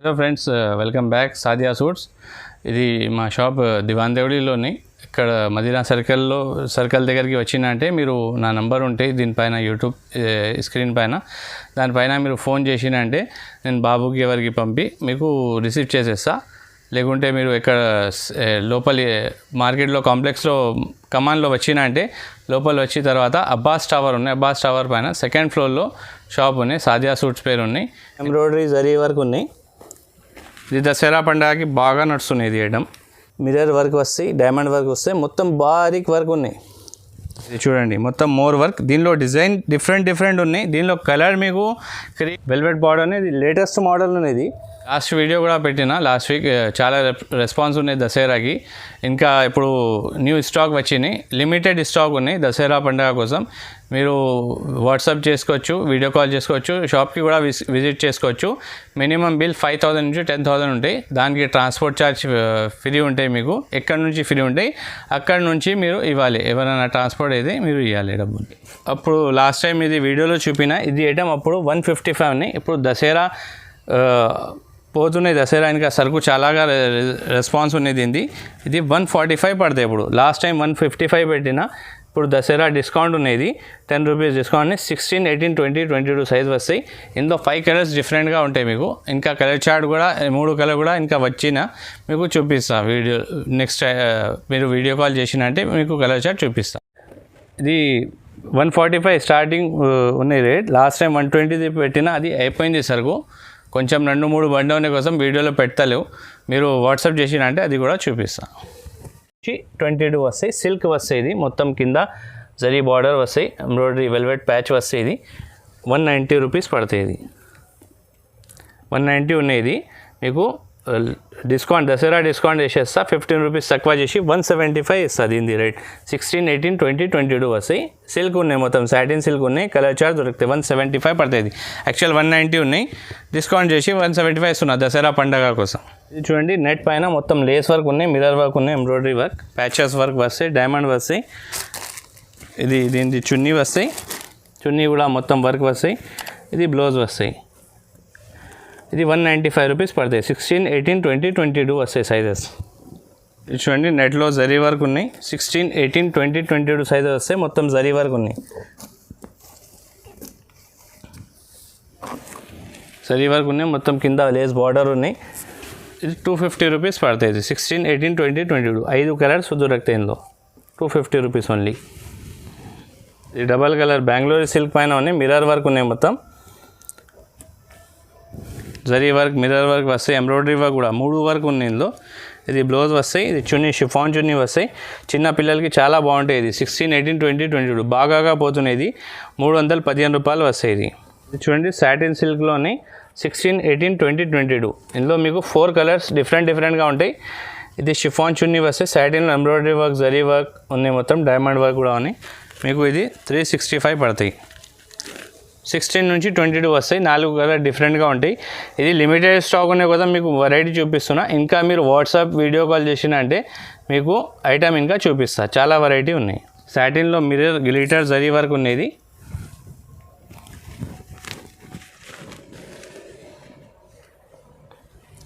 Hello friends, welcome back Sadia suits. ఇది మా shop దివాన్ దేవుడిలోని ఇక్కడ మదీనా సర్కిల్ దగ్గరికి వచ్చిందంటే మీరు నా నంబర్ ఉంటే దీనిపైన యూట్యూబ్ స్క్రీన్ పైన దానిపైన మీరు ఫోన్ చేసినంటే నేను బాబుకి ఎవరికి పంపి మీకు రిసీవ్ చేసేస్తా. లేకుంటే మీరు ఇక్కడ లోపలి మార్కెట్లో కాంప్లెక్స్లో కమాన్లో వచ్చినంటే లోపల వచ్చిన తర్వాత అబ్బాస్ టవర్ ఉన్నాయి. అబ్బాస్ టవర్ పైన సెకండ్ ఫ్లోర్లో షాప్ ఉన్నాయి. సాదియా సూట్స్ పేరు ఉన్నాయి. ఎంబ్రాయిడరీ జరీ వర్క్ ఉన్నాయి. ఇది దసరా పండుగకి బాగా నడుస్తున్నాయి. ఇది వేయడం మిర్రర్ వర్క్ వస్తాయి, డైమండ్ వర్క్ వస్తాయి, మొత్తం బారీక్ వర్క్ ఉన్నాయి. ఇది చూడండి, మొత్తం మోర్ వర్క్. దీనిలో డిజైన్ డిఫరెంట్ ఉన్నాయి. దీనిలో కలర్ మీకు వెల్వెట్ బార్డర్ అనేది లేటెస్ట్ మోడల్ అనేది. లాస్ట్ వీడియో కూడా పెట్టిన లాస్ట్ వీక్ చాలా రెస్పాన్స్ ఉన్నాయి దసరాకి. ఇంకా ఇప్పుడు న్యూ స్టాక్ వచ్చినాయి, లిమిటెడ్ స్టాక్ ఉన్నాయి దసరా పండుగ కోసం. మీరు వాట్సాప్ చేసుకోవచ్చు, వీడియో కాల్ చేసుకోవచ్చు, షాప్కి కూడా విజిట్ చేసుకోవచ్చు. మినిమం బిల్ 5,000 నుంచి 10,000 ఉంటాయి. దానికి ట్రాన్స్పోర్ట్ ఛార్జ్ ఫ్రీ ఉంటాయి. మీకు ఎక్కడి నుంచి ఫ్రీ ఉంటాయి అక్కడి నుంచి మీరు ఇవ్వాలి. ఎవరైనా ట్రాన్స్పోర్ట్ అయితే మీరు ఇవ్వాలి డబ్బులు. అప్పుడు లాస్ట్ టైం ఇది వీడియోలో చూపిన ఇది ఐటమ్ అప్పుడు 155 ఉన్నాయి. ఇప్పుడు దసరా పోతున్నాయి. దసరా ఇంకా సరుకు చాలాగా రెస్పాన్స్ ఉన్నది. ఇది 145 పడతాయి. ఇప్పుడు లాస్ట్ టైం 155 పెట్టిన. ఇప్పుడు దసరా డిస్కౌంట్ ఉన్నది, 10 రూపీస్ డిస్కౌంట్. 16, 18, 20, 22 సైజ్ వస్తాయి. ఇందులో 5 కలర్స్ డిఫరెంట్గా ఉంటాయి మీకు. ఇంకా కలర్ చార్ట్ కూడా 3 కలర్ కూడా ఇంకా వచ్చిన మీకు చూపిస్తా. వీడియో నెక్స్ట్ మీరు వీడియో కాల్ చేసినంటే మీకు కలర్ చార్ట్ చూపిస్తా. ఇది 145 స్టార్టింగ్ ఉన్నాయి రేట్. లాస్ట్ టైం 120 పెట్టిన, అది అయిపోయింది సరుకు. కొంచెం 2-3 బండి ఉన్న కోసం వీడియోలో పెడతలేవు. మీరు వాట్సాప్ చేసినంటే అది కూడా చూపిస్తాను. 22 వస్తాయి. సిల్క్ వస్తాయి. ఇది మొత్తం కింద జరీ బార్డర్ వస్తాయి, ఎంబ్రాయిడరీ వెల్వెట్ ప్యాచ్ వస్తాయి. ఇది 190 రూపీస్ పడుతుంది. ఇది 190 ఉన్నాయి. మీకు డిస్కౌంట్ దసరా డిస్కౌంట్ చేసేస్తా. 15 రూపీస్ తక్కువ చేసి 175 ఇస్తుంది. ఇది రేట్ 16, 18, 20, 22 వస్తాయి. సిల్క్ ఉన్నాయి, మొత్తం సాటిన్ సిల్క్ ఉన్నాయి. కలర్ చార్జ్ దొరుకుతాయి. 175 పడుతుంది. యాక్చువల్ 190 ఉన్నాయి, డిస్కౌంట్ చేసి 175 ఇస్తున్నా దసరా పండగ కోసం. ఇది చూడండి, నెట్ పైన మొత్తం లేస్ వర్క్ ఉన్నాయి, మిర్రర్ వర్క్ ఉన్నాయి, ఎంబ్రాయిడరీ వర్క్, ప్యాచెస్ వర్క్ వస్తాయి, డైమండ్ వస్తాయి. దీని చున్నీ వస్తాయి. చున్నీ కూడా మొత్తం వర్క్ వస్తాయి. ఇది బ్లౌజ్ వస్తాయి. ఇది 195 రూపీస్ పడతాయి. 16, 18, 20, 22 వస్తాయి సైజెస్. ఇది చూడండి, నెట్లో జరీ వర్క్ ఉన్నాయి. 16, 18, 20, 22 సైజెస్ వస్తాయి. మొత్తం జరీ వర్క్ ఉన్నాయి. జరీ వర్క్ ఉన్నాయి, మొత్తం కింద లేస్ బార్డర్ ఉన్నాయి. ఇది 250 రూపీస్ పడతాయి. ఇది 16, 18, 20, 22 5 కలర్స్ దొరుకుతాయి ఇందులో. 250 రూపీస్ ఓన్లీ. ఇది డబల్ కలర్ బెంగళూరు సిల్క్ పైన ఉన్నాయి. మిర్రర్ వర్క్ ఉన్నాయి, మొత్తం జరీ వర్క్, మిర్రర్ వర్క్ వస్తాయి, ఎంబ్రాయిడరీ వర్క్ కూడా 3 వర్క్ ఉన్నాయి ఇందులో. ఇది బ్లౌజ్ వస్తాయి. ఇది చున్నీ షిఫాన్ చున్నీ వస్తాయి. చిన్న పిల్లలకి చాలా బాగుంటాయి. ఇది 16, 18, 20, 22 బాగా పోతున్నాయి. ఇది 315 రూపాయలు వస్తాయి. ఇది చూడండి, సాటిన్ సిల్క్లోని 16, 18, 20, 22 ఇందులో మీకు 4 కలర్స్ డిఫరెంట్గా ఉంటాయి. ఇది షిఫాన్ చున్నీ వస్తాయి. సాటిన్లో ఎంబ్రాయిడరీ వర్క్, జరీ వర్క్ ఉన్నాయి, మొత్తం డైమండ్ వర్క్ కూడా ఉన్నాయి. మీకు ఇది 365 పడతాయి. 16 నుంచి 22 వస్తాయి. 4 కలర్ డిఫరెంట్గా ఉంటాయి. ఇది లిమిటెడ్ స్టాక్ ఉన్నాయి కదా, మీకు వెరైటీ చూపిస్తున్నా. ఇంకా మీరు వాట్సాప్ వీడియో కాల్ చేసిన అంటే మీకు ఐటమ్ ఇంకా చూపిస్తా. చాలా వెరైటీ ఉన్నాయి. సాటిన్లో మిర్రర్ గ్లిటర్ జరీ వర్క్ ఉన్నది.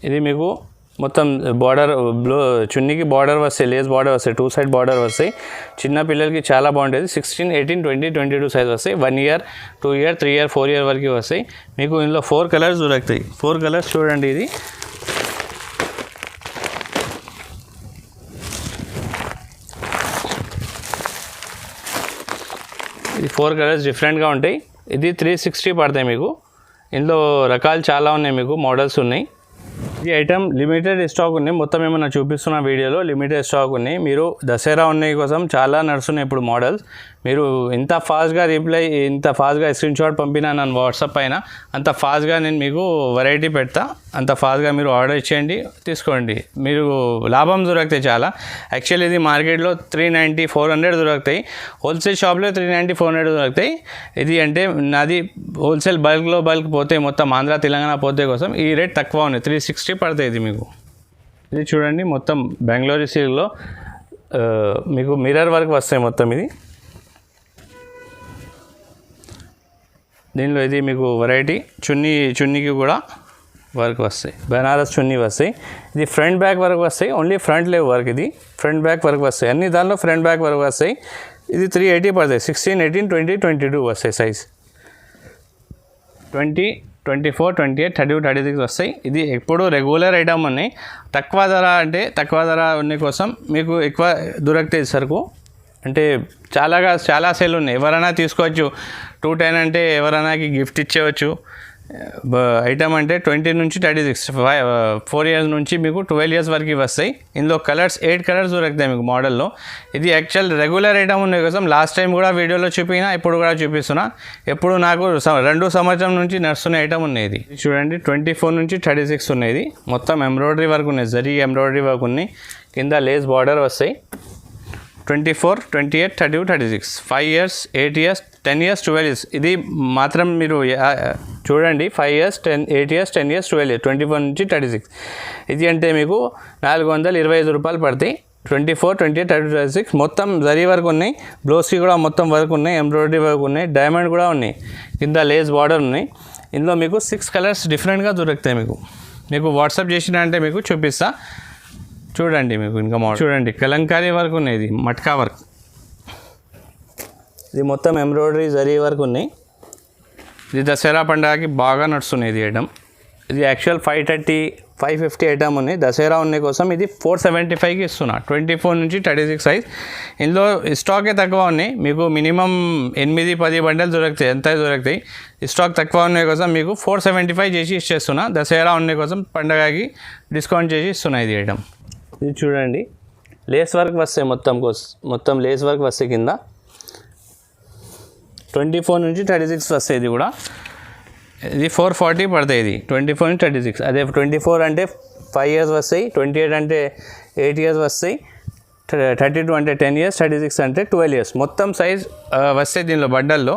ఇది మీకు మొత్తం బార్డర్ చున్నీకి బార్డర్ వస్తాయి, లేస్ బార్డర్ వస్తాయి, 2 సైడ్ బార్డర్ వస్తాయి. చిన్న పిల్లలకి చాలా బాగుంటుంది. 16, 18, 20, 22 సైజ్ వస్తాయి. 1 ఇయర్, 2 ఇయర్, 3 ఇయర్, 4 ఇయర్ వరకు వస్తాయి. మీకు ఇందులో 4 కలర్స్ దొరుకుతాయి. 4 కలర్స్ చూడండి. ఇది 4 కలర్స్ డిఫరెంట్గా ఉంటాయి. ఇది 360 పడతాయి మీకు. ఇందులో రకాలు చాలా ఉన్నాయి, మీకు మోడల్స్ ఉన్నాయి. ఈ ఐటమ్ లిమిటెడ్ స్టాక్ ఉన్నాయి. మొత్తం ఏమన్నా చూపిస్తున్న వీడియోలో లిమిటెడ్ స్టాక్ ఉన్నాయి. మీరు దసరా ఉన్నాయి కోసం చాలా నడుస్తున్నాయి ఇప్పుడు మోడల్స్. మీరు ఇంత ఫాస్ట్గా ఇంత ఫాస్ట్గా స్క్రీన్ షాట్ పంపినా నన్ను వాట్సాప్ పైన, అంత ఫాస్ట్గా నేను మీకు వెరైటీ పెడతా. అంత ఫాస్ట్గా మీరు ఆర్డర్ ఇచ్చేయండి, తీసుకోండి. మీరు లాభం దొరుకుతాయి చాలా. యాక్చువల్లీ ఇది మార్కెట్లో 390, 400 దొరుకుతాయి. హోల్సేల్ షాప్లో 390, 400 దొరుకుతాయి. ఇది అంటే నాది హోల్సేల్ బల్క్ పోతే మొత్తం ఆంధ్ర తెలంగాణ పోతే కోసం ఈ రేట్ తక్కువ ఉన్నాయి. 360 పడతాయి. ఇది మీకు ఇది చూడండి, మొత్తం బెంగళూరు సిల్క్లో మీకు మిర్రర్ వర్క్ వస్తాయి మొత్తం. ఇది దీనిలో ఇది మీకు వెరైటీ చున్నీకి కూడా వర్క్ వస్తాయి, బెనారస్ చున్నీ వస్తాయి. ఇది ఫ్రంట్ బ్యాక్ వర్క్ వస్తాయి, ఓన్లీ ఫ్రంట్ లేవు వర్క్, ఇది ఫ్రంట్ బ్యాక్ వర్క్ వస్తాయి. అన్ని దానిలో ఫ్రంట్ బ్యాక్ వర్క్ వస్తాయి. ఇది 380 పడతాయి. 16, 18, 20, 22 వస్తాయి సైజ్. 20, 24, 28, 30, 36 వస్తాయి. ఇది ఎప్పుడు రెగ్యులర్ ఐటమ్ ఉన్నాయి. తక్కువ ధర అంటే తక్కువ ధర ఉన్న కోసం మీకు ఎక్కువ దొరుకుతాయి సరుకు. అంటే చాలా సేల్ ఉన్నాయి, ఎవరైనా తీసుకోవచ్చు. 210 అంటే ఎవరైనాకి గిఫ్ట్ ఇచ్చేవచ్చు. ఐటమ్ అంటే 20 నుంచి 36, 4 ఇయర్స్ నుంచి మీకు 12 ఇయర్స్ వరకు వస్తాయి. ఇందులో కలర్స్ 8 కలర్స్ దొరుకుతాయి మీకు మోడల్లో. ఇది యాక్చువల్ రెగ్యులర్ ఐటమ్ ఉన్నాయి కోసం లాస్ట్ టైం కూడా వీడియోలో చూపినా, ఇప్పుడు కూడా చూపిస్తున్నా. ఎప్పుడు నాకు 2 సంవత్సరం నుంచి నడుస్తున్న ఐటమ్ ఉన్నాయి. ఇది చూడండి 24 నుంచి 36 ఉన్నాయి. మొత్తం ఎంబ్రాయిడరీ వర్క్ ఉన్నాయి, జరీ ఎంబ్రాయిడరీ వర్క్ ఉన్నాయి. కింద లేస్ బార్డర్ వస్తాయి. 24, 28, 30, 36, 5 ఇయర్స్, 8 ఇయర్స్, 10 ఇయర్స్, 12 ఇయర్స్. ఇది మాత్రం మీరు చూడండి 5 ఇయర్స్, 8 ఇయర్స్, 10 ఇయర్స్, 12 ఇయర్స్, 24 నుంచి 36. ఇది అంటే మీకు 425 రూపాయలు పడతాయి. 24, 28, 30, 36 మొత్తం జరీ వర్క్ ఉన్నాయి. బ్లౌజ్కి కూడా మొత్తం వర్క్ ఉన్నాయి, ఎంబ్రాయిడరీ వర్క్ ఉన్నాయి, డైమండ్ కూడా ఉన్నాయి. కింద లేస్ బార్డర్ ఉన్నాయి. ఇందులో మీకు 6 కలర్స్ డిఫరెంట్గా దొరుకుతాయి. మీకు వాట్సాప్ చేసిన అంటే మీకు చూపిస్తా. చూడండి మీకు ఇంకా మోడల్ చూడండి, కలంకారీ వర్క్ ఉన్నాయి. ఇది మట్కా వర్క్, ఇది మొత్తం ఎంబ్రాయిడరీ జరీ వర్క్ ఉన్నాయి. ఇది దసరా పండుగకి బాగా నడుస్తున్నాయి ఇది ఐటమ్. ఇది యాక్చువల్ 530, 550 ఐటమ్ ఉన్నాయి. దసరా ఉన్నాయి కోసం ఇది 475కి ఇస్తున్నా. 24 నుంచి 36 సైజ్. ఇందులో స్టాకే తక్కువ ఉన్నాయి. మీకు మినిమం 8-10 బండలు దొరుకుతాయి, ఎంత దొరుకుతాయి. స్టాక్ తక్కువ ఉన్నాయి కోసం మీకు 475 చేసి ఇచ్చేస్తున్నా. దసరా ఉన్నాయి కోసం పండుగకి డిస్కౌంట్ చేసి ఇస్తున్నా ఇది ఐటమ్. ఇది చూడండి లేస్ వర్క్ వస్తాయి, మొత్తం లేస్ వర్క్ వస్తాయి కింద. 24 నుంచి 36 వస్తాయి. ఇది కూడా ఇది 440 పడతాయి. ఇది 24 నుంచి 36. అదే 24 అంటే 5 ఇయర్స్ వస్తాయి, 28 అంటే 8 ఇయర్స్ వస్తాయి, 32 అంటే 10 ఇయర్స్, 36 అంటే 12 ఇయర్స్. మొత్తం సైజ్ వస్తాయి. దీనిలో బండల్లో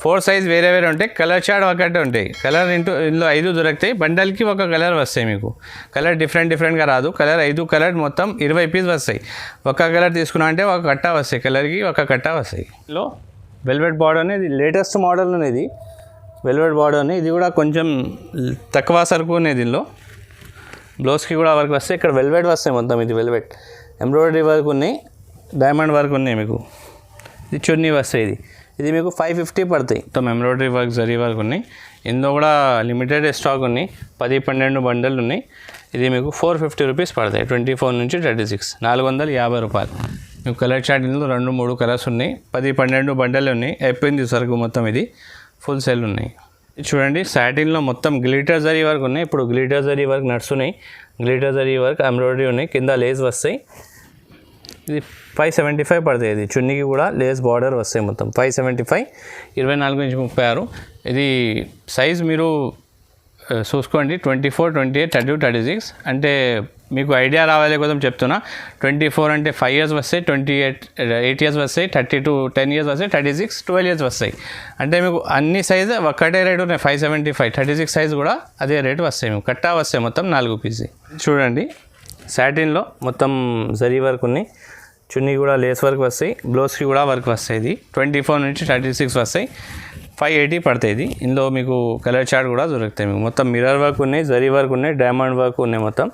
4 సైజ్ వేరే ఉంటాయి. కలర్ చార్ట్ ఒకటే ఉంటాయి. కలర్ ఇందులో 5 దొరుకుతాయి. బండల్కి ఒక కలర్ వస్తాయి. మీకు కలర్ డిఫరెంట్గా రాదు. కలర్ 5 కలర్ మొత్తం 20 పీస్ వస్తాయి. ఒక కలర్ తీసుకున్నా అంటే ఒక కట్ట వస్తాయి, కలర్కి ఒక కట్ట వస్తాయి. ఇందులో వెల్వెట్ బార్డర్ అనేది లేటెస్ట్ మోడల్ అనేది వెల్వెట్ బార్డర్ అనేది. ఇది కూడా కొంచెం తక్కువ సరుకు ఉన్నాయి. దీనిలో బ్లౌజ్కి కూడా వర్క్ వస్తాయి. ఇక్కడ వెల్వెట్ వస్తాయి మొత్తం. ఇది వెల్వెట్ ఎంబ్రాయిడరీ వర్క్ ఉన్నాయి, డైమండ్ వర్క్ ఉన్నాయి. మీకు ఇది చున్నీ వస్తాయి. ఇది మీకు 550 పడతాయి. మొత్తం ఎంబ్రాయిడరీ వర్క్ జరీ వర్క్ ఉన్నాయి. ఇందులో కూడా లిమిటెడ్ స్టాక్ ఉన్నాయి. 10-12 బండలు ఉన్నాయి. ఇది మీకు 450 రూపీస్ పడతాయి. 24 నుంచి 36, 450 రూపాయలు. మీకు కలర్ చార్ట్ ఇందులో 2-3 కలర్స్ ఉన్నాయి. 10-12 బండలు ఉన్నాయి. అయిపోయింది సరుకు మొత్తం. ఇది ఫుల్ సెల్ ఉన్నాయి. చూడండి సాటిన్లో మొత్తం గ్లిటర్ జరీ వర్క్ ఉన్నాయి. ఇప్పుడు గ్లిటర్ జరీ వర్క్ నడుస్తున్నాయి. గ్లిటర్ జరీ వర్క్ ఎంబ్రాయిడరీ ఉన్నాయి. కింద లేస్ వస్తాయి. ఇది 575 పడతాయి. ఇది చున్నీకి కూడా లేస్ బార్డర్ వస్తాయి. మొత్తం 575, 24 నుంచి 36. ఇది సైజ్ మీరు చూసుకోండి. 24, 28, 30, 36 అంటే మీకు ఐడియా రావాలి కోసం చెప్తున్నా. 24 అంటే 5 ఇయర్స్ వస్తాయి, 28, 8 ఇయర్స్ వస్తాయి, 32, 10 ఇయర్స్ వస్తాయి, 36, 12 ఇయర్స్ వస్తాయి. అంటే మీకు అన్ని సైజు ఒకటే రేటు ఉన్నాయి. 575, 36 సైజ్ కూడా అదే రేటు వస్తాయి. మీకు కట్టా వస్తాయి మొత్తం 4 పీస్. చూడండి సాటిన్లో మొత్తం జరీ వర్క్ ఉన్నాయి. చున్నీ కూడా లేస్ వర్క్ వస్తాయి. బ్లౌజ్కి కూడా వర్క్ వస్తాయి. ఇది 24 నుంచి 36 వస్తాయి. 580 పడతాయి. ఇది ఇందులో మీకు కలర్ చార్ట్ కూడా దొరుకుతాయి. మీకు మొత్తం మిర్రర్ వర్క్ ఉన్నాయి, జరీ వర్క్ ఉన్నాయి, డైమండ్ వర్క్ ఉన్నాయి. మొత్తం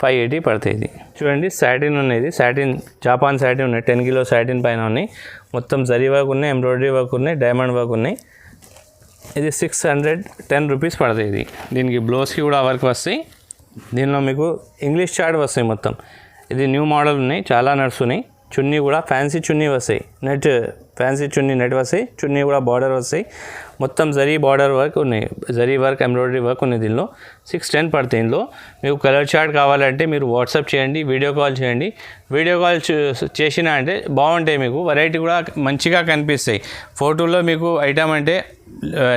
580 పడతాయి. ఇది చూడండి సాటిన్ ఉన్నాయి. సాటిన్ జాపాన్ సాటిన్ ఉన్నాయి. 10 కిలో సాటిన్ పైన ఉన్నాయి. మొత్తం జరీ వర్క్ ఉన్నాయి, ఎంబ్రాయిడరీ వర్క్ ఉన్నాయి, డైమండ్ వర్క్ ఉన్నాయి. ఇది 610 రూపీస్ పడతాయి. ఇది దీనికి బ్లౌజ్కి కూడా వర్క్ వస్తాయి. దీనిలో మీకు ఇంగ్లీష్ చార్ట్ వస్తాయి మొత్తం. ఇది న్యూ మోడల్ ఉన్నాయి, చాలా నడుస్తున్నాయి. చున్నీ కూడా ఫ్యాన్సీ చున్నీ వస్తాయి. ఫ్యాన్సీ చున్నీ నెట్ వస్తాయి. చున్నీ కూడా బార్డర్ వస్తాయి. మొత్తం జరీ బార్డర్ వర్క్ ఉన్నాయి. జరీ వర్క్ ఎంబ్రాయిడరీ వర్క్ ఉన్నాయి. దీనిలో 610 పడతాయి. ఇందులో మీకు కలర్ చార్ట్ కావాలంటే మీరు వాట్సాప్ చేయండి, వీడియో కాల్ చేయండి. వీడియో కాల్ చేసినా అంటే బాగుంటాయి. మీకు వెరైటీ కూడా మంచిగా కనిపిస్తాయి. ఫోటోలో మీకు ఐటమ్ అంటే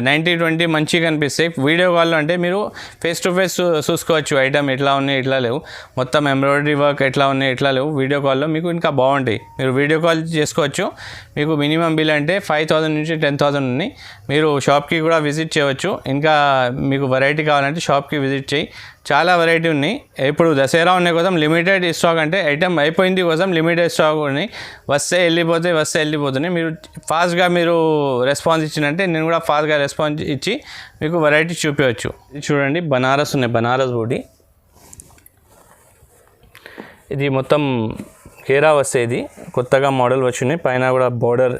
90-20 మంచిగా కనిపిస్తాయి. వీడియో కాల్లో అంటే మీరు ఫేస్ టు ఫేస్ చూసుకోవచ్చు. ఐటమ్ ఎట్లా ఉన్నాయి, ఎట్లా లేవు, మొత్తం ఎంబ్రాయిడరీ వర్క్ ఎట్లా ఉన్నాయి, ఎట్లా లేవు. వీడియో కాల్లో మీకు ఇంకా బాగుంటాయి. మీరు వీడియో కాల్ చేసుకోవచ్చు. మీకు మినిమం బిల్ అంటే 5,000 నుంచి 10,000 ఉన్నాయి. మీరు మీరు షాప్కి కూడా విజిట్ చేయవచ్చు. ఇంకా మీకు వెరైటీ కావాలంటే షాప్కి విజిట్ చేయి. చాలా వెరైటీ ఉన్నాయి. ఇప్పుడు దసరా ఉన్నాయి కోసం లిమిటెడ్ స్టాక్, అంటే ఐటమ్ అయిపోయింది కోసం లిమిటెడ్ స్టాక్ ఉన్నాయి. వస్తే వెళ్ళిపోతున్నాయి. మీరు ఫాస్ట్గా మీరు రెస్పాన్స్ ఇచ్చినంటే నేను కూడా ఫాస్ట్గా రెస్పాన్స్ ఇచ్చి మీకు వెరైటీ చూపించవచ్చు. చూడండి, బనారస్ ఉన్నాయి, బనారస్ బూటీ. ఇది మొత్తం కేరా వస్తాయి. ఇది కొత్తగా మోడల్ వచ్చినాయి. పైన కూడా బార్డర్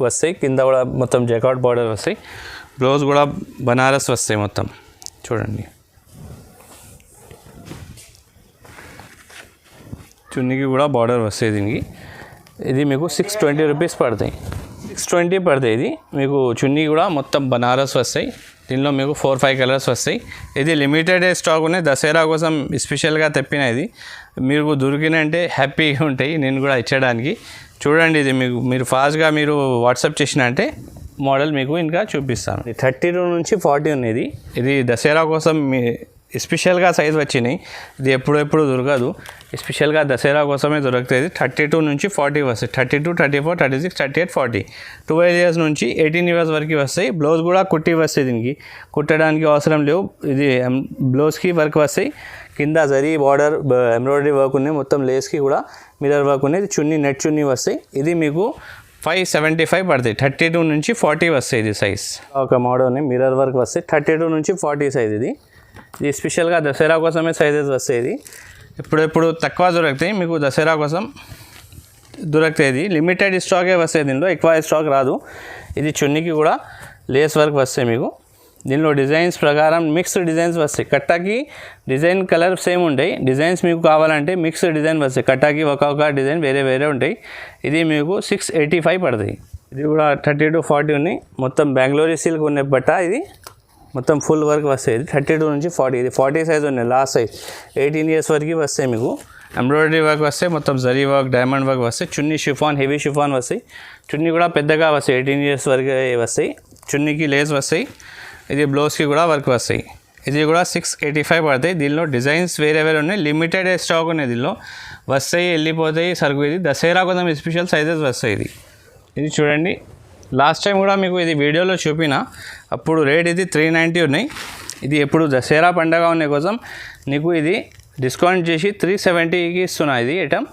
వస్తాయి, కింద కూడా మొత్తం జకాట్ బార్డర్ వస్తాయి. బ్లౌజ్ కూడా బనారస్ వస్తాయి మొత్తం. చూడండి, చున్నీకి కూడా బార్డర్ వస్తాయి దీనికి. ఇది మీకు 620 రూపీస్ పడతాయి. 620 పడతాయి. ఇది మీకు చున్నీ కూడా మొత్తం బనారస్ వస్తాయి. దీనిలో మీకు 4-5 కలర్స్ వస్తాయి. ఇది లిమిటెడ్ స్టాక్ ఉన్నాయి, దసరా కోసం స్పెషల్గా తెప్పిన. ఇది మీకు దొరికినంటే హ్యాపీగా ఉంటాయి నేను కూడా ఇచ్చడానికి. చూడండి, ఇది మీరు ఫాస్ట్గా మీరు వాట్సాప్ చేసిన అంటే మోడల్ మీకు ఇంకా చూపిస్తాను. 32 నుంచి 40 ఉన్నది. ఇది దసరా కోసం స్పెషల్గా సైజ్ వచ్చినాయి. ఇది ఎప్పుడెప్పుడు దొరకదు, స్పెషల్గా దసరా కోసమే దొరుకుతుంది. 32 నుంచి 40 వస్తాయి. 32, 34, 36, 38, 40. 12 ఇయర్స్ నుంచి 18 ఇయర్స్ వరకు వస్తాయి. బ్లౌజ్ కూడా కుట్టి వస్తాయి. దీనికి కుట్టడానికి అవసరం లేవు. ఇది బ్లౌజ్కి వర్క్ వస్తాయి. కింద జరీ బార్డర్ ఎంబ్రాయిడరీ వర్క్ ఉన్నాయి. మొత్తం లేస్కి కూడా మిర్రర్ వర్క్ ఉన్నాయి. చున్నీ నెట్ చున్నీ వస్తాయి. ఇది మీకు 575 పడతాయి. 32 నుంచి 40 వస్తాయి. ఇది సైజ్ ఒక మోడల్ ఉన్నాయి, మిర్రర్ వర్క్ వస్తాయి. 32 నుంచి 40 సైజ్. ఇది స్పెషల్గా దసరా కోసమే సైజెస్ వస్తాయి. ఇది ఎప్పుడెప్పుడు తక్కువ దొరుకుతాయి, మీకు దసరా కోసం దొరుకుతాయి. ఇది లిమిటెడ్ స్టాకే వస్తాయి, దీనిలో ఎక్కువ స్టాక్ రాదు. ఇది చున్నీకి కూడా లేస్ వర్క్ వస్తాయి. మీకు దీనిలో డిజైన్స్ ప్రకారం మిక్స్డ్ డిజైన్స్ వస్తాయి. కట్టాకి డిజైన్ కలర్ సేమ్ ఉంటాయి. డిజైన్స్ మీకు కావాలంటే మిక్స్డ్ డిజైన్ వస్తాయి. కట్టాకి ఒక డిజైన్ వేరే వేరే ఉంటాయి. ఇది మీకు 685 పడతాయి. ఇది కూడా 30 to 40 ఉన్నాయి. మొత్తం బెంగళూరు సిల్క్ ఉన్న బట్ట. ఇది మొత్తం ఫుల్ వర్క్ వస్తాయి. ఇది 32 నుంచి 40. ఇది 40 సైజ్ ఉన్నాయి, లాస్ట్ సైజ్. 18 ఇయర్స్ వరకు వస్తాయి. మీకు ఎంబ్రాయిడరీ వర్క్ వస్తాయి, మొత్తం జరీ వర్క్, డైమండ్ వర్క్ వస్తాయి. చున్నీ షిఫాన్, హెవీ షిఫాన్ వస్తాయి. చున్నీ కూడా పెద్దగా వస్తాయి, 18 ఇయర్స్ వరకు వస్తాయి. చున్నీకి లేస్ వస్తాయి. ఇది బ్లౌజ్కి కూడా వర్క్ వస్తాయి. ఇది కూడా 685 పడతాయి. దీనిలో డిజైన్స్ వేరే వేరే ఉన్నాయి. లిమిటెడ్ స్టాక్ ఉన్నాయి. దీనిలో వస్తాయి, వెళ్ళిపోతాయి సరుకు. ఇది దసరా కోసం స్పెషల్ సైజెస్ వస్తాయి. ఇది చూడండి, లాస్ట్ టైం కూడా మీకు ఇది వీడియోలో చూపిన, అప్పుడు రేట్ ఇది 390 ఉన్నాయి. ఇది ఎప్పుడు దసరా పండగ ఉన్న కోసం నీకు ఇది డిస్కౌంట్ చేసి 370కి ఇస్తున్నా. ఇది ఐటమ్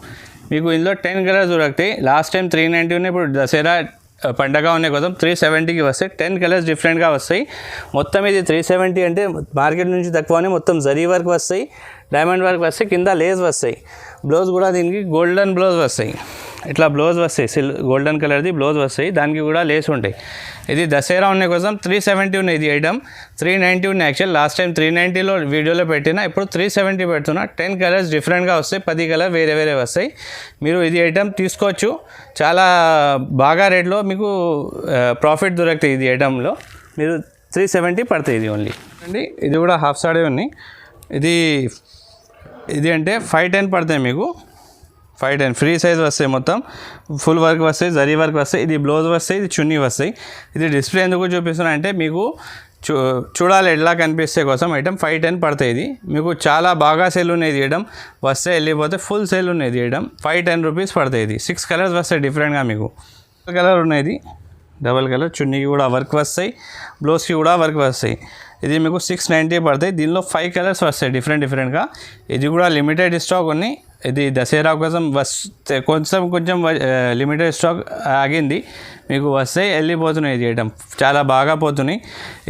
మీకు ఇందులో 10 కలర్స్ దొరుకుతాయి. లాస్ట్ టైం 390 ఉన్నాయి, ఇప్పుడు దసరా పండగ ఉన్న కోసం 370కి వస్తాయి. 10 కలర్స్ డిఫరెంట్గా వస్తాయి. మొత్తం ఇది 370 అంటే మార్కెట్ నుంచి తక్కువనే. మొత్తం జరీ వర్క్ వస్తాయి, డైమండ్ వర్క్ వస్తాయి, కింద లేస్ వస్తాయి. బ్లౌజ్ కూడా దీనికి గోల్డెన్ బ్లౌజ్ వస్తాయి. ఇట్లా బ్లౌజ్ వస్తాయి, గోల్డెన్ కలర్ది బ్లౌజ్ వస్తాయి. దానికి కూడా లేస్ ఉంటాయి. ఇది దసరా ఉన్న కోసం 370 ఉన్నాయి. ఇది ఐటమ్ 390 ఉన్నాయి. యాక్చువల్ లాస్ట్ టైం 390లో వీడియోలో పెట్టినా, ఇప్పుడు 370 పెడుతున్నా. 10 కలర్స్ డిఫరెంట్గా వస్తాయి, 10 కలర్ వేరే వేరే వస్తాయి. మీరు ఇది ఐటమ్ తీసుకోవచ్చు. చాలా బాగా రేట్లో మీకు ప్రాఫిట్ దొరుకుతాయి. ఇది ఐటంలో మీరు 370 పడతాయి. ఇది ఓన్లీ అండి. ఇది కూడా హాఫ్ సాడే ఉన్నాయి. ఇది అంటే 510 పడతాయి మీకు. 510 ఫ్రీ సైజ్ వస్తాయి. మొత్తం ఫుల్ వర్క్ వస్తాయి, జరీ వర్క్ వస్తాయి. ఇది బ్లౌజ్ వస్తాయి, ఇది చున్నీ వస్తాయి. ఇది డిస్ప్లే ఎందుకు చూపిస్తున్నా అంటే మీకు చూడాలి ఎట్లా కనిపిస్తే కోసం ఐటమ్ 510 పడతాయి. ఇది మీకు చాలా బాగా సేల్ ఉన్నాయి. ఇది ఐటమ్ వస్తే వెళ్ళిపోతే ఫుల్ సేల్ ఉన్నాయి. ఇది ఐటమ్ 510 రూపీస్ పడతాయి. ఇది 6 కలర్స్ వస్తాయి డిఫరెంట్గా. మీకు కలర్ ఉన్నాయి. ఇది డబల్ కలర్. చున్నీకి కూడా వర్క్ వస్తాయి, బ్లౌజ్కి కూడా వర్క్ వస్తాయి. ఇది మీకు 690 పడతాయి. దీనిలో 5 కలర్స్ వస్తాయి డిఫరెంట్గా. ఇది కూడా లిమిటెడ్ స్టాక్ ఉన్నాయి. ఇది దసరా కోసం కొంచెం లిమిటెడ్ స్టాక్ ఆగింది. మీకు వస్తాయి, వెళ్ళిపోతున్నాయి. ఇది ఐటమ్ చాలా బాగా పోతున్నాయి.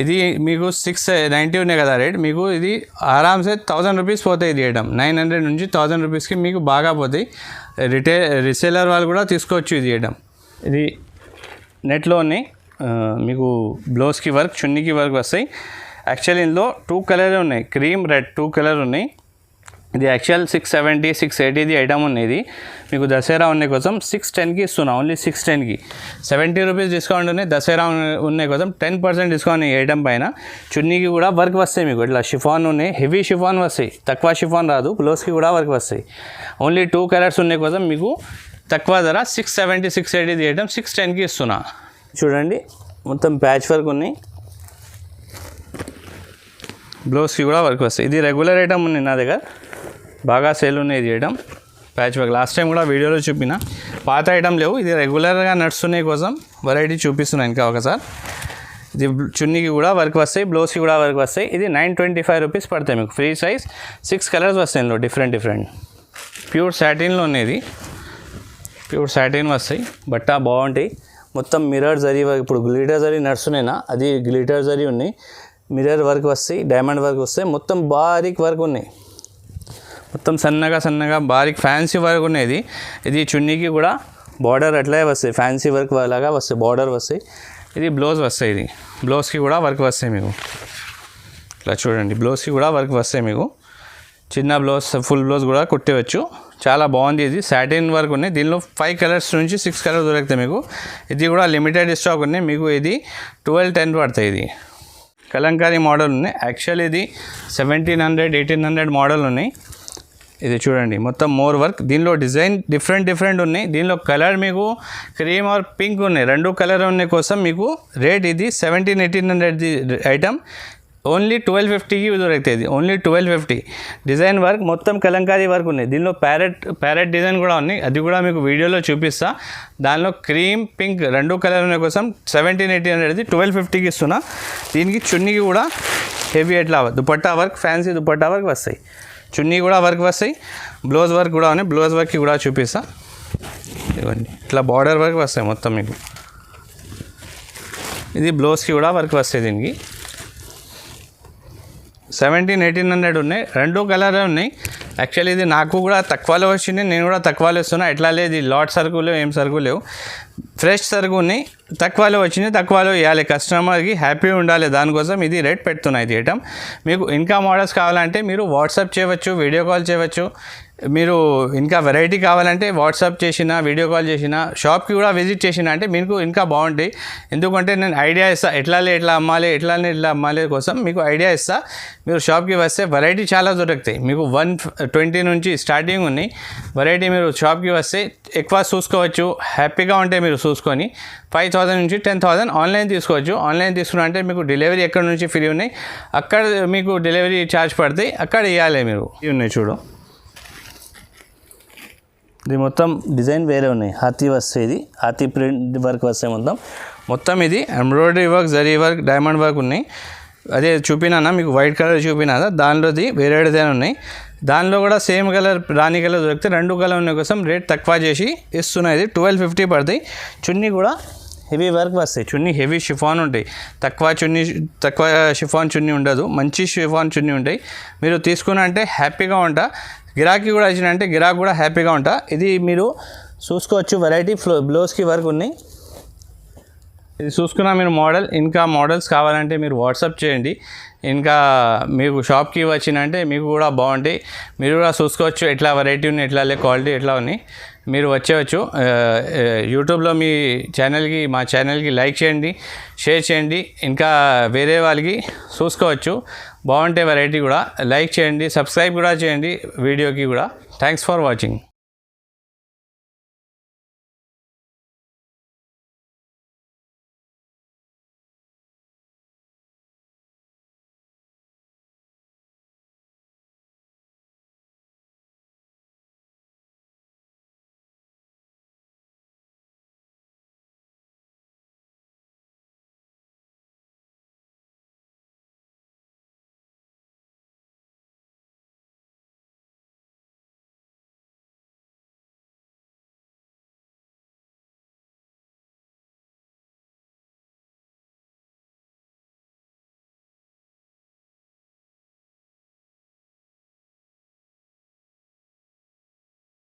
ఇది మీకు 690 ఉన్నాయి కదా రేట్. మీకు ఇది ఆరామ్సే 1000 రూపీస్ పోతాయి. ఇది ఐటమ్ 900 నుంచి 1000 రూపీస్కి మీకు బాగా పోతాయి. రీసేలర్ వాళ్ళు కూడా తీసుకోవచ్చు. ఇది ఐటమ్ ఇది నెట్లో ఉన్నాయి. మీకు బ్లౌజ్కి వర్క్, చున్నీకి వర్క్ వస్తాయి. యాక్చువల్లీ ఇందులో 2 కలర్ ఉన్నాయి, క్రీమ్ రెడ్ 2 కలర్ ఉన్నాయి. ఇది యాక్చువల్ 670, 680 ఐటమ్ ఉన్నది. మీకు దసరా ఉన్న కోసం 610కి ఇస్తున్నా. ఓన్లీ 610కి 70 రూపీస్ డిస్కౌంట్ ఉన్నాయి. దసరా ఉన్న కోసం 10% డిస్కౌంట్ ఈ ఐటమ్ పైన. చున్నీకి కూడా వర్క్ వస్తాయి. మీకు ఇట్లా షిఫాన్ ఉన్నాయి, హెవీ షిఫాన్ వస్తాయి. తక్కువ షిఫాన్ రాదు. బ్లౌజ్కి కూడా వర్క్ వస్తాయి. ఓన్లీ 2 కలర్స్ ఉన్న కోసం మీకు తక్కువ ధర 670, 680 ఐటమ్ 610కి ఇస్తున్నా. చూడండి, మొత్తం ప్యాచ్ వర్క్ ఉన్నాయి. బ్లౌజ్కి కూడా వర్క్ వస్తాయి. ఇది రెగ్యులర్ ఐటమ్ ఉంది నా దగ్గర, బాగా సేల్ ఉన్నాయి. ఇది item patch work. Last time కూడా వీడియోలో చూపిన, పాత ఐటమ్ లేవు. ఇది రెగ్యులర్గా నడుస్తున్నాయి కోసం వెరైటీ చూపిస్తున్నాను ఇంకా ఒకసారి. ఇది చున్నీకి కూడా వర్క్ వస్తాయి, బ్లౌజ్కి కూడా వర్క్ వస్తాయి. ఇది 925 రూపీస్ పడతాయి మీకు. ఫ్రీ సైజ్ 6 కలర్స్ వస్తాయి ఇందులో, డిఫరెంట్ ప్యూర్ సాటిన్లో ఉన్నది. ప్యూర్ సాటిన్ వస్తాయి, బట్ట బాగుంటాయి. మొత్తం మిర్రర్ జరీ వర్క్, ఇప్పుడు గ్లిటర్ జరీ నడుస్తున్నాయినా అది గ్లిటర్ జరీ ఉన్నాయి. మిర్రర్ వర్క్ వస్తాయి, డైమండ్ వర్క్ వస్తాయి, మొత్తం బారీక్ వర్క్ ఉన్నాయి. మొత్తం సన్నగా బారీక్ ఫ్యాన్సీ వర్క్ ఉన్నది. ఇది చున్నీకి కూడా బార్డర్ అట్లే వస్తాయి, ఫ్యాన్సీ వర్క్ లాగా వస్తాయి, బార్డర్ వస్తాయి. ఇది బ్లౌజ్ వస్తాయి, ఇది బ్లౌజ్కి కూడా వర్క్ వస్తాయి మీకు. ఇట్లా చూడండి, బ్లౌజ్కి కూడా వర్క్ వస్తాయి మీకు. చిన్న బ్లౌజ్, ఫుల్ బ్లౌజ్ కూడా కుట్టవచ్చు. చాలా బాగుంది. ఇది సాటిన్ వర్క్ ఉన్నాయి. దీనిలో 5 కలర్స్ నుంచి 6 కలర్స్ దొరుకుతాయి మీకు. ఇది కూడా లిమిటెడ్ స్టాక్ ఉన్నాయి మీకు. ఇది 1210 పడతాయి. ఇది కలంకారీ మోడల్ ఉన్నాయి. యాక్చువల్ ఇది 1700 1800 మోడల్ ఉన్నాయి. ఇది చూడండి, మొత్తం మోర్ వర్క్. దీనిలో డిజైన్ డిఫరెంట్ ఉన్నాయి. దీనిలో కలర్ మీకు క్రీమ్ ఆర్ పింక్ ఉన్నాయి, 2 కలర్ ఉన్నాయి కోసం మీకు రేట్ ఇది 1700-1800 ఐటమ్ ఓన్లీ 1250కి దొరుకుతుంది. ఓన్లీ 1250. డిజైన్ వర్క్ మొత్తం కలంకారీ వర్క్ ఉన్నాయి. దీనిలో ప్యారెట్ డిజైన్ కూడా ఉన్నాయి, అది కూడా మీకు వీడియోలో చూపిస్తా. దానిలో క్రీమ్ పింక్ 2 కలర్ ఉన్న కోసం 1700-1800 1250కి ఇస్తున్నా. దీనికి చున్నీకి కూడా హెవీ ఎట్లా dupatta work, fancy dupatta work వస్తాయి. చున్నీ కూడా వర్క్ వస్తాయి, బ్లౌజ్ వర్క్ కూడా ఉన్నాయి. బ్లౌజ్ వర్క్కి కూడా చూపిస్తా. ఇవన్నీ ఇట్లా బార్డర్ వర్క్ వస్తాయి మొత్తం మీకు. ఇది బ్లౌజ్కి కూడా వర్క్ వస్తాయి. దీనికి 1700-1800 ఉన్నాయి, 2 కలర్ ఉన్నాయి. యాక్చువల్లీ ఇది నాకు కూడా తక్కువలో వచ్చింది, నేను కూడా తక్కువలో ఇస్తున్నా. ఎట్లా లేదు, లాట్ సరుకు లేవు, ఏం సరుకు లేవు, ఫ్రెష్ సరుకు ఉన్నాయి. తక్కువలో వచ్చింది, తక్కువలో ఇవ్వాలి, కస్టమర్కి హ్యాపీ ఉండాలి. దానికోసం ఇది రేట్ పెడుతున్నా. ఇది ఐటమ్ మీకు ఇంకా మోడల్స్ కావాలంటే మీరు వాట్సాప్ చేయవచ్చు, వీడియో కాల్ చేయవచ్చు. మీరు ఇంకా వెరైటీ కావాలంటే వాట్సాప్ చేసిన, వీడియో కాల్ చేసిన, షాప్కి కూడా విజిట్ చేసిన అంటే మీకు ఇంకా బాగుంటాయి. ఎందుకంటే నేను ఐడియా ఇస్తా, ఎట్లా అమ్మాలి, ఎట్లా అమ్మాలి కోసం మీకు ఐడియా ఇస్తా. మీరు షాప్కి వస్తే వెరైటీ చాలా దొరుకుతాయి మీకు. 120 నుంచి స్టార్టింగ్ ఉన్నాయి వెరైటీ. మీరు షాప్కి వస్తే ఎక్కువ చూసుకోవచ్చు, హ్యాపీగా ఉంటే మీరు చూసుకొని 5000 నుంచి 10,000 ఆన్లైన్ తీసుకోవచ్చు. ఆన్లైన్ తీసుకున్నా అంటే మీకు డెలివరీ ఎక్కడ నుంచి ఫ్రీ ఉన్నాయి, అక్కడ మీకు డెలివరీ ఛార్జ్ పడతాయి, అక్కడ ఇవ్వాలి మీరు. ఇవి ఉన్నాయి చూడు, ఇది మొత్తం డిజైన్ వేరే ఉన్నాయి. హాతీ వస్తాయి, హాతీ ప్రింట్ వర్క్ వస్తాయి మొత్తం. ఇది embroidery work, zari work, diamond work ఉన్నాయి. అదే చూపినా మీకు, వైట్ కలర్ చూపినా, దానిలోది వేరే డిజైన్ ఉన్నాయి. దానిలో కూడా సేమ్ కలర్, రాణి కలర్ దొరికితే 2 కలర్ ఉన్న కోసం రేట్ తక్కువ చేసి ఇస్తున్నాయి. ఇది 1250 పడతాయి. చున్నీ కూడా హెవీ వర్క్ వస్తాయి, చున్నీ హెవీ షిఫాన్ ఉంటాయి. తక్కువ షిఫాన్ చున్నీ ఉండదు, మంచి షిఫాన్ చున్నీ ఉంటాయి. మీరు తీసుకున్నా అంటే హ్యాపీగా ఉంటా. గిరాకీ కూడా ఇచ్చిన అంటే గిరాకీ కూడా హ్యాపీగా ఉంటా. ఇది మీరు చూసుకోవచ్చు, వెరైటీ బ్లౌజ్కి వర్క్ ఉన్నాయి. ఇది చూసుకున్నా మీరు మోడల్. ఇంకా మోడల్స్ కావాలంటే మీరు వాట్సాప్ చేయండి. ఇంకా మీకు షాప్కి వచ్చినంటే మీకు కూడా బాగుంటాయి. మీరు కూడా చూసుకోవచ్చు ఎట్లా వెరైటీ ఉన్నాయి, ఎట్లా క్వాలిటీ ఎట్లా ఉన్నాయి. మీరు వచ్చేవచ్చు. యూట్యూబ్లో మా ఛానల్కి లైక్ చేయండి, షేర్ చేయండి. ఇంకా వేరే వాళ్ళకి చూసుకోవచ్చు, బాగుంటే వెరైటీ కూడా లైక్ చేయండి, సబ్స్క్రైబ్ కూడా చేయండి వీడియోకి కూడా. Thanks for watching.